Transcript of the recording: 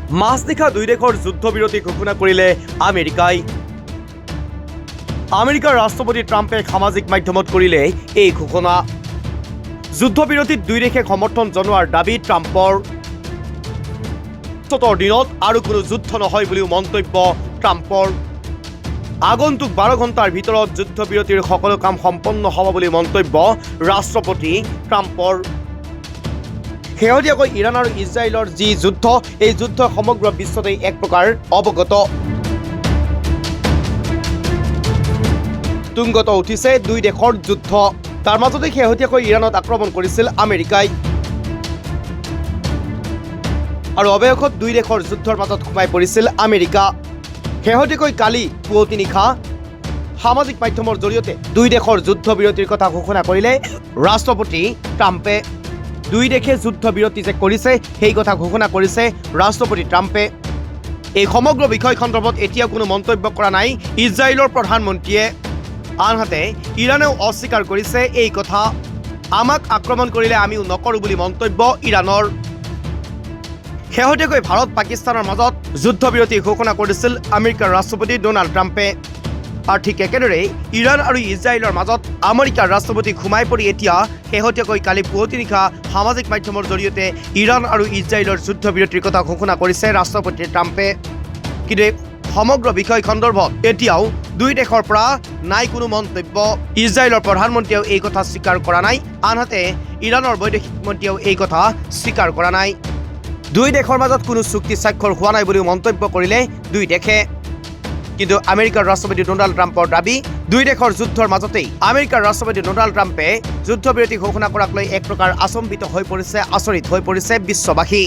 মাজনিশা দুই দেশৰ যুদ্ধবিৰতি ঘোষণা কৰিলে আমেৰিকাই। আমেৰিকাৰ ৰাষ্ট্ৰপতি ট্ৰাম্পে সামাজিক মাধ্যমত কৰিলে এই ঘোষণা। যুদ্ধবিৰতিত দুই দেশে সমৰ্থন জনোৱাৰ দাবী ট্ৰাম্পৰ। দিনত আৰু কোনো যুদ্ধ নহয় বুলিও মন্তব্য ট্ৰাম্পৰ। আগন্তুক 12 ঘণ্টাৰ ভিতৰত যুদ্ধবিৰতিৰ সকলো কাম সম্পন্ন হ'ব বুলি মন্তব্য ৰাষ্ট্ৰপতি ট্ৰাম্পৰ। শেহতীয়াকৈ ইৰাণ আৰু ইজৰাইলৰ যি যুদ্ধ, এই যুদ্ধ সমগ্ৰ বিশ্বতেই এক প্ৰকাৰ অৱগত। তুংগত উঠিছে দুই দেশৰ যুদ্ধ। তাৰ মাজতে শেহতীয়াকৈ ইৰাণত আক্ৰমণ কৰিছিল আমেৰিকাই। আৰু অৱশেষত দুই দেশৰ যুদ্ধৰ মাজত সোমাই পৰিছিল আমেৰিকা। শেহতীয়াকৈ কালি পুৱতি নিশা সামাজিক মাধ্যমৰ জৰিয়তে দুই দেশৰ যুদ্ধবিৰতিৰ কথা ঘোষণা কৰিলে ৰাষ্ট্ৰপতি ট্ৰাম্পে। দুই দেশে যুদ্ধবিৰতি যে কৰিছে সেই কথা ঘোষণা কৰিছে ৰাষ্ট্ৰপতি ট্ৰাম্পে। এই সমগ্ৰ বিষয় সন্দৰ্ভত এতিয়াও কোনো মন্তব্য কৰা নাই ইজৰাইলৰ প্ৰধানমন্ত্ৰীয়ে। আনহাতে ইৰাণেও অস্বীকাৰ কৰিছে এই কথা। আমাক আক্ৰমণ কৰিলে আমিও নকৰোঁ বুলি মন্তব্য ইৰাণৰ। শেহতীয়াকৈ ভাৰত পাকিস্তানৰ মাজত যুদ্ধবিৰতি ঘোষণা কৰিছিল আমেৰিকাৰ ৰাষ্ট্ৰপতি ডোনাল্ড ট্ৰাম্পে। আৰু ঠিক একেদৰে ইৰাণ আৰু ইজৰাইলৰ মাজত আমেৰিকাৰ ৰাষ্ট্ৰপতি সোমাই পৰি এতিয়া শেহতীয়াকৈ কালি পুৱতি নিশা সামাজিক মাধ্যমৰ জৰিয়তে ইৰাণ আৰু ইজৰাইলৰ যুদ্ধবিৰতিৰ কথা ঘোষণা কৰিছে ৰাষ্ট্ৰপতি ট্ৰাম্পে। কিন্তু সমগ্ৰ বিষয় সন্দৰ্ভত এতিয়াও দুই দেশৰ পৰা নাই কোনো মন্তব্য। ইজৰাইলৰ প্ৰধানমন্ত্ৰীয়েও এই কথা স্বীকাৰ কৰা নাই, আনহাতে ইৰাণৰ বৈদেশিক মন্ত্ৰীয়েও এই কথা স্বীকাৰ কৰা নাই। দুই দেশৰ মাজত কোনো চুক্তি স্বাক্ষৰ হোৱা নাই বুলিও মন্তব্য কৰিলে দুই দেশে। কিন্তু আমেৰিকাৰ ৰাষ্ট্ৰপতি ডোনাল্ড ট্ৰাম্পৰ দাবী, দুই দেশৰ যুদ্ধৰ মাজতেই আমেৰিকাৰ ৰাষ্ট্ৰপতি ডোনাল্ড ট্ৰাম্পে যুদ্ধবিৰতি ঘোষণা কৰাক লৈ এক প্ৰকাৰ আচম্বিত হৈ পৰিছে, আচৰিত হৈ পৰিছে বিশ্ববাসী।